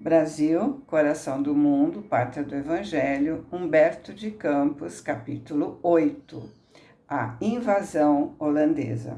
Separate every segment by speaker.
Speaker 1: Brasil, Coração do Mundo, Pátria do Evangelho, Humberto de Campos, capítulo 8. A invasão holandesa.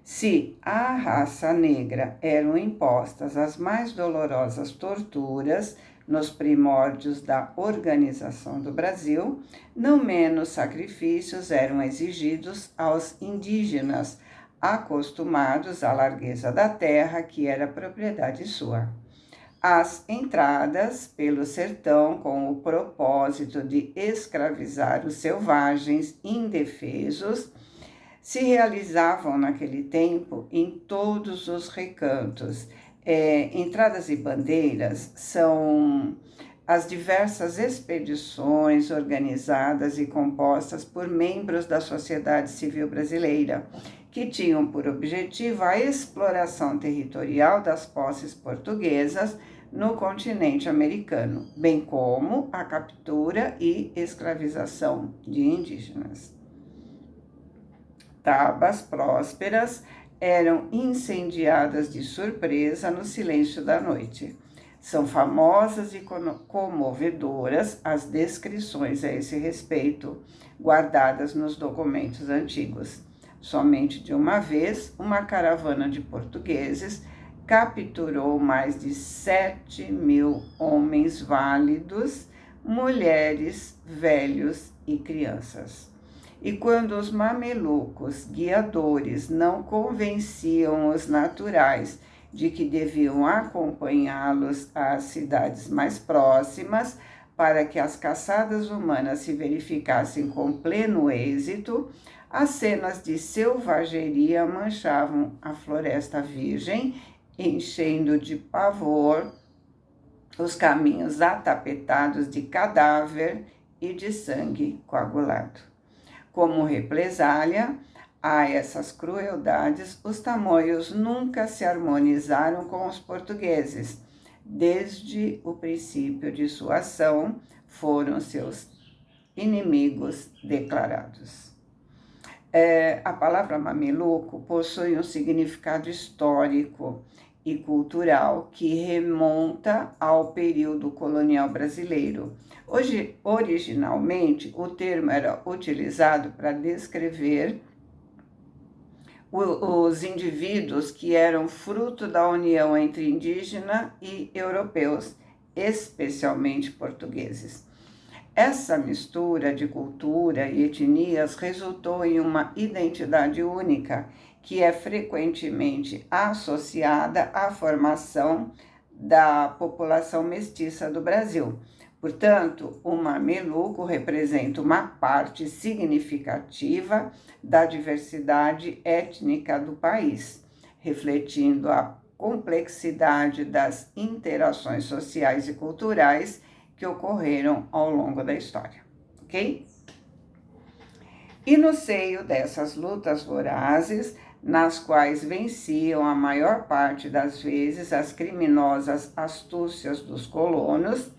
Speaker 1: Se à raça negra eram impostas as mais dolorosas torturas nos primórdios da organização do Brasil, não menos sacrifícios eram exigidos aos indígenas, acostumados à largueza da terra que era propriedade sua. As entradas pelo sertão com o propósito de escravizar os selvagens indefesos se realizavam naquele tempo em todos os recantos. Entradas e bandeiras são as diversas expedições organizadas e compostas por membros da sociedade civil brasileira, que tinham por objetivo a exploração territorial das posses portuguesas no continente americano, bem como a captura e escravização de indígenas. Tabas prósperas eram incendiadas de surpresa no silêncio da noite. São famosas e comovedoras as descrições a esse respeito, guardadas nos documentos antigos. Somente de uma vez, uma caravana de portugueses capturou mais de 7.000 homens válidos, mulheres, velhos e crianças. E quando os mamelucos guiadores não convenciam os naturais de que deviam acompanhá-los às cidades mais próximas para que as caçadas humanas se verificassem com pleno êxito, as cenas de selvageria manchavam a floresta virgem, enchendo de pavor os caminhos atapetados de cadáver e de sangue coagulado. Como represália a essas crueldades, os tamoios nunca se harmonizaram com os portugueses. Desde o princípio de sua ação, foram seus inimigos declarados. A palavra mameluco possui um significado histórico e cultural que remonta ao período colonial brasileiro. Originalmente, o termo era utilizado para descrever os indivíduos que eram fruto da união entre indígena e europeus, especialmente portugueses. Essa mistura de cultura e etnias resultou em uma identidade única, que é frequentemente associada à formação da população mestiça do Brasil. Portanto, o mameluco representa uma parte significativa da diversidade étnica do país, refletindo a complexidade das interações sociais e culturais que ocorreram ao longo da história, ok? E no seio dessas lutas vorazes, nas quais venciam a maior parte das vezes as criminosas astúcias dos colonos,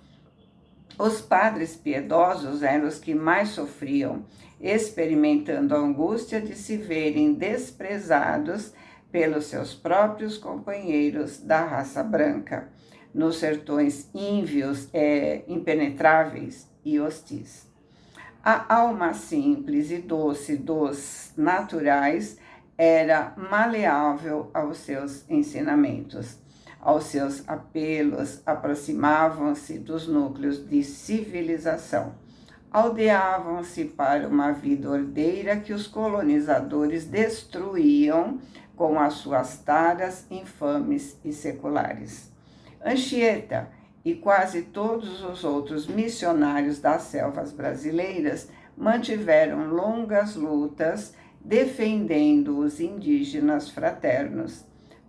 Speaker 1: os padres piedosos eram os que mais sofriam, experimentando a angústia de se verem desprezados pelos seus próprios companheiros da raça branca, nos sertões ínvios, impenetráveis e hostis. A alma simples e doce dos naturais era maleável aos seus ensinamentos. Aos seus apelos, aproximavam-se dos núcleos de civilização. Aldeavam-se para uma vida ordeira que os colonizadores destruíam com as suas taras infames e seculares. Anchieta e quase todos os outros missionários das selvas brasileiras mantiveram longas lutas defendendo os indígenas fraternos.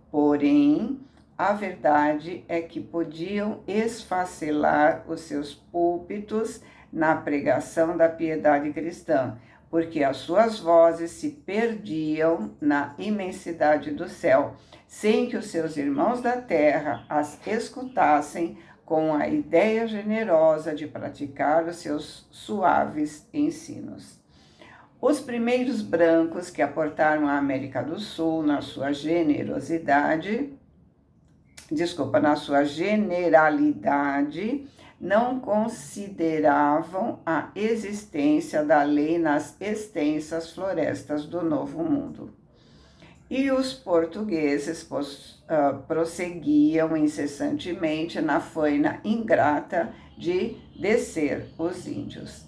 Speaker 1: Porém, a verdade é que podiam esfacelar os seus púlpitos na pregação da piedade cristã, porque as suas vozes se perdiam na imensidade do céu, sem que os seus irmãos da terra as escutassem com a ideia generosa de praticar os seus suaves ensinos. Os primeiros brancos que aportaram à América do Sul na sua generosidade na sua generalidade, não consideravam a existência da lei nas extensas florestas do Novo Mundo. E os portugueses prosseguiam incessantemente na faina ingrata de descer os índios.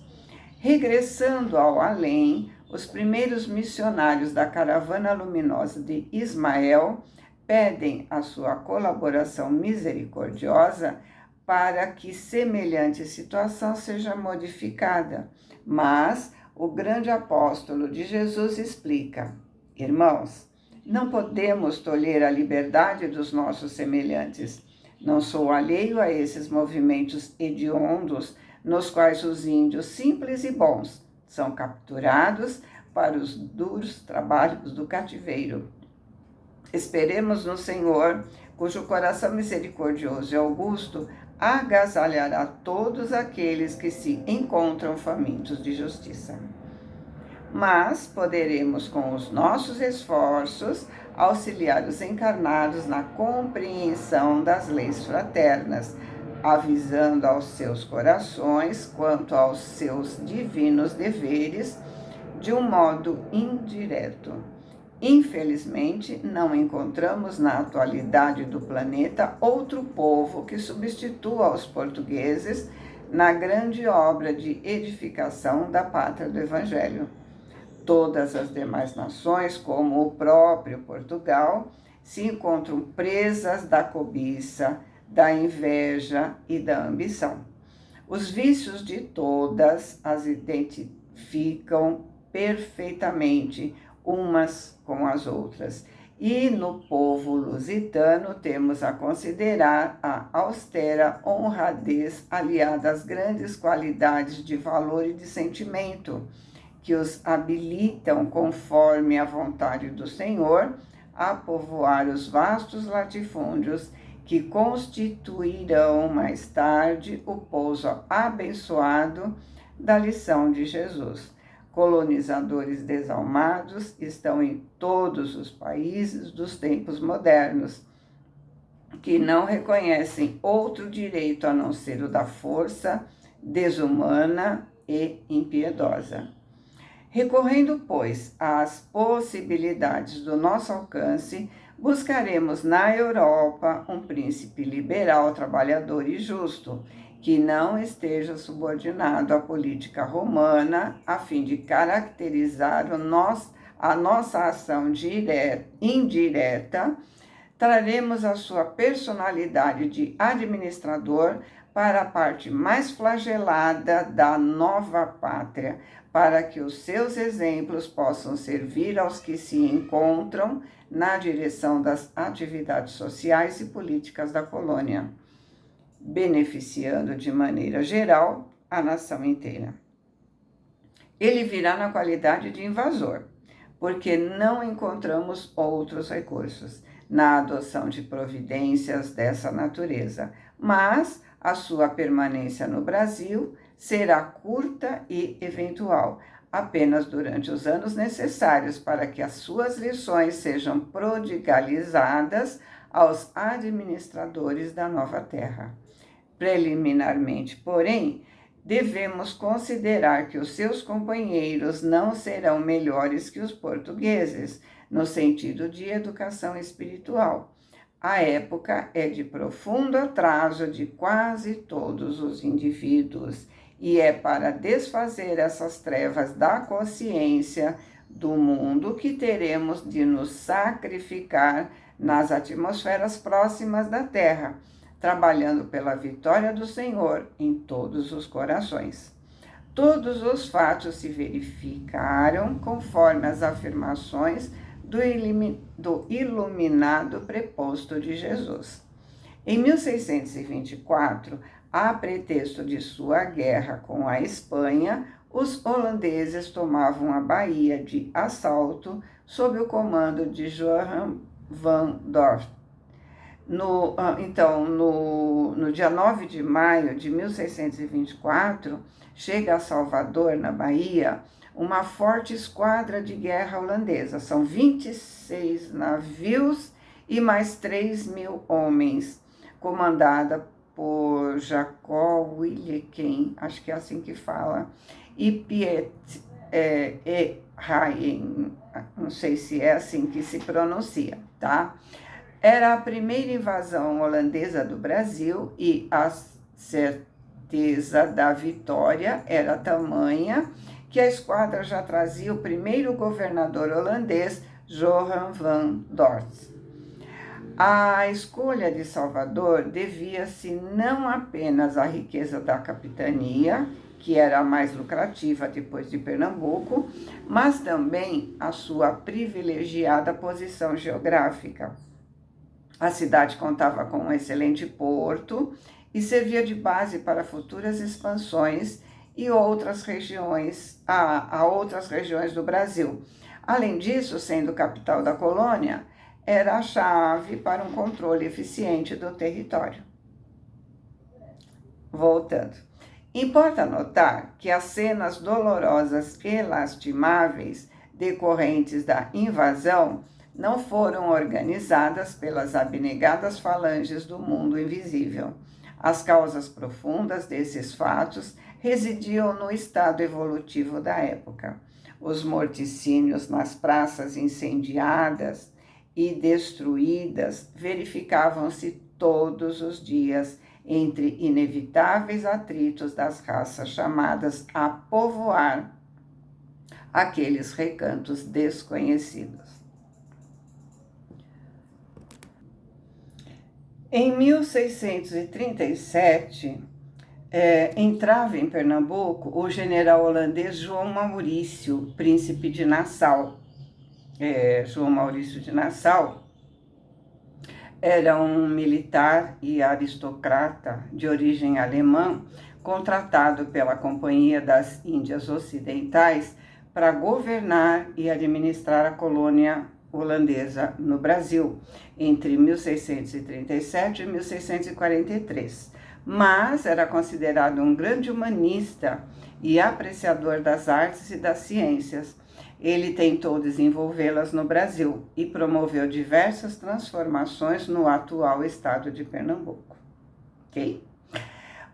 Speaker 1: Regressando ao além, os primeiros missionários da Caravana Luminosa de Ismael pedem a sua colaboração misericordiosa para que semelhante situação seja modificada. Mas o grande apóstolo de Jesus explica: irmãos, não podemos tolher a liberdade dos nossos semelhantes. Não sou alheio a esses movimentos hediondos nos quais os índios simples e bons são capturados para os duros trabalhos do cativeiro. Esperemos no Senhor, cujo coração misericordioso e augusto agasalhará todos aqueles que se encontram famintos de justiça. Mas poderemos, com os nossos esforços, auxiliar os encarnados na compreensão das leis fraternas, avisando aos seus corações quanto aos seus divinos deveres de um modo indireto. Infelizmente, não encontramos na atualidade do planeta outro povo que substitua aos portugueses na grande obra de edificação da pátria do Evangelho. Todas as demais nações, como o próprio Portugal, se encontram presas da cobiça, da inveja e da ambição. Os vícios de todas as identificam perfeitamente umas com as outras. E no povo lusitano temos a considerar a austera honradez aliada às grandes qualidades de valor e de sentimento, que os habilitam, conforme a vontade do Senhor, a povoar os vastos latifúndios que constituirão mais tarde o pouso abençoado da lição de Jesus. Colonizadores desalmados estão em todos os países dos tempos modernos, que não reconhecem outro direito a não ser o da força desumana e impiedosa. Recorrendo, pois, às possibilidades do nosso alcance, buscaremos na Europa um príncipe liberal, trabalhador e justo, que não esteja subordinado à política romana, a fim de caracterizar a nossa ação indireta. Traremos a sua personalidade de administrador para a parte mais flagelada da nova pátria, para que os seus exemplos possam servir aos que se encontram na direção das atividades sociais e políticas da colônia, beneficiando de maneira geral a nação inteira. Ele virá na qualidade de invasor, porque não encontramos outros recursos na adoção de providências dessa natureza, mas a sua permanência no Brasil será curta e eventual, apenas durante os anos necessários para que as suas lições sejam prodigalizadas aos administradores da nova terra. Preliminarmente, porém, devemos considerar que os seus companheiros não serão melhores que os portugueses, no sentido de educação espiritual. A época é de profundo atraso de quase todos os indivíduos, e é para desfazer essas trevas da consciência do mundo que teremos de nos sacrificar nas atmosferas próximas da Terra, trabalhando pela vitória do Senhor em todos os corações. Todos os fatos se verificaram conforme as afirmações do iluminado preposto de Jesus. Em 1624, a pretexto de sua guerra com a Espanha, os holandeses tomavam a Bahia de assalto sob o comando de Johan van Dorst. No dia 9 de maio de 1624, chega a Salvador, na Bahia, uma forte esquadra de guerra holandesa. São 26 navios e mais 3.000 homens, comandada por Jacó Willeken, acho que é assim que fala, e Piet Hayen, não sei se é assim que se pronuncia, tá? Era a primeira invasão holandesa do Brasil e a certeza da vitória era tamanha que a esquadra já trazia o primeiro governador holandês, Johan van Dort. A escolha de Salvador devia-se não apenas à riqueza da capitania, que era a mais lucrativa depois de Pernambuco, mas também à sua privilegiada posição geográfica. A cidade contava com um excelente porto e servia de base para futuras expansões e outras regiões, a outras regiões do Brasil. Além disso, sendo capital da colônia, era a chave para um controle eficiente do território. Voltando. Importa notar que as cenas dolorosas e lastimáveis decorrentes da invasão não foram organizadas pelas abnegadas falanges do mundo invisível. As causas profundas desses fatos residiam no estado evolutivo da época. Os morticínios nas praças incendiadas e destruídas verificavam-se todos os dias entre inevitáveis atritos das raças chamadas a povoar aqueles recantos desconhecidos. Em 1637, entrava em Pernambuco o general holandês João Maurício, príncipe de Nassau. João Maurício de Nassau era um militar e aristocrata de origem alemã, contratado pela Companhia das Índias Ocidentais para governar e administrar a colônia holandesa no Brasil, entre 1637 e 1643. Mas era considerado um grande humanista e apreciador das artes e das ciências. Ele tentou desenvolvê-las no Brasil e promoveu diversas transformações no atual estado de Pernambuco. Ok?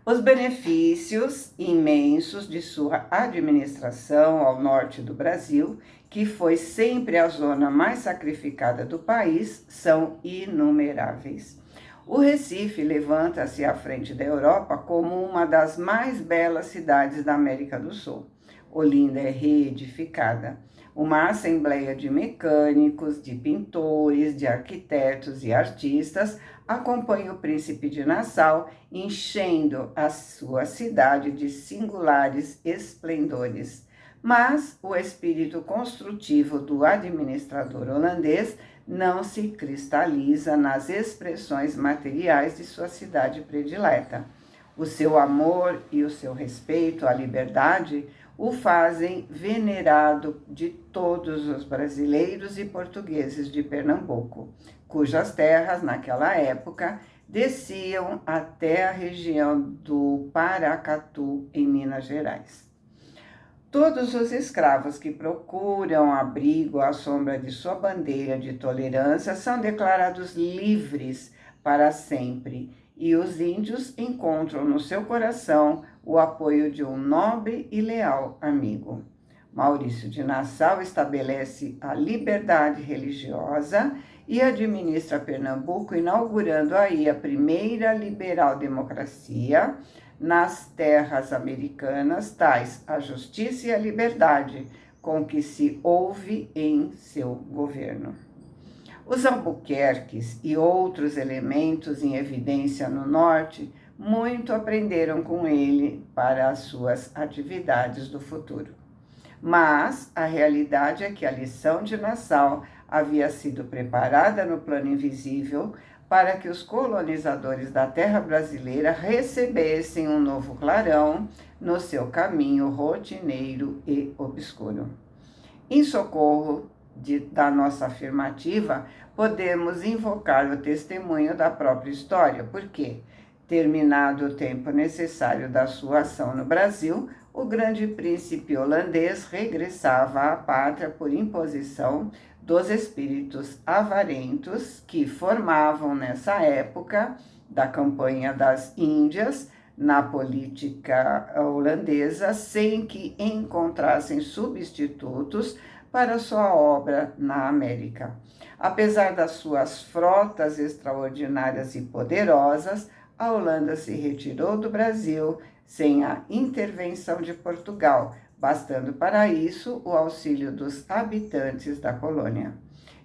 Speaker 1: Os benefícios imensos de sua administração ao norte do Brasil, que foi sempre a zona mais sacrificada do país, são inumeráveis. O Recife levanta-se à frente da Europa como uma das mais belas cidades da América do Sul. Olinda é reedificada. Uma assembleia de mecânicos, de pintores, de arquitetos e artistas acompanha o príncipe de Nassau, enchendo a sua cidade de singulares esplendores. Mas o espírito construtivo do administrador holandês não se cristaliza nas expressões materiais de sua cidade predileta. O seu amor e o seu respeito à liberdade o fazem venerado de todos os brasileiros e portugueses de Pernambuco, cujas terras, naquela época, desciam até a região do Paracatu, em Minas Gerais. Todos os escravos que procuram abrigo à sombra de sua bandeira de tolerância são declarados livres para sempre, e os índios encontram no seu coração o apoio de um nobre e leal amigo. Maurício de Nassau estabelece a liberdade religiosa e administra Pernambuco, inaugurando aí a primeira liberal democracia nas terras americanas, tais a justiça e a liberdade com que se ouve em seu governo. Os Albuquerques e outros elementos em evidência no norte muito aprenderam com ele para as suas atividades do futuro. Mas a realidade é que a lição de Nassau havia sido preparada no plano invisível para que os colonizadores da terra brasileira recebessem um novo clarão no seu caminho rotineiro e obscuro. Em socorro da nossa afirmativa, podemos invocar o testemunho da própria história, porque Terminado o tempo necessário da sua ação no Brasil, o grande príncipe holandês regressava à pátria por imposição dos espíritos avarentos que formavam nessa época da campanha das Índias na política holandesa, sem que encontrassem substitutos para sua obra na América. Apesar das suas frotas extraordinárias e poderosas, a Holanda se retirou do Brasil sem a intervenção de Portugal, bastando para isso o auxílio dos habitantes da colônia.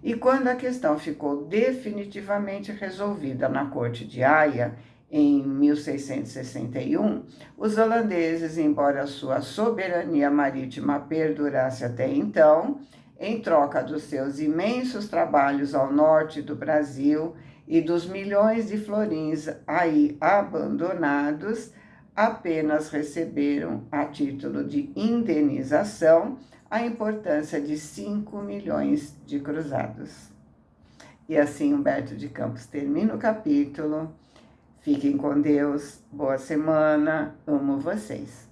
Speaker 1: E quando a questão ficou definitivamente resolvida na Corte de Haia, em 1661, os holandeses, embora sua soberania marítima perdurasse até então, em troca dos seus imensos trabalhos ao norte do Brasil e dos milhões de florins aí abandonados, apenas receberam, a título de indenização, a importância de 5 milhões de cruzados. E assim Humberto de Campos termina o capítulo. Fiquem com Deus, boa semana, amo vocês.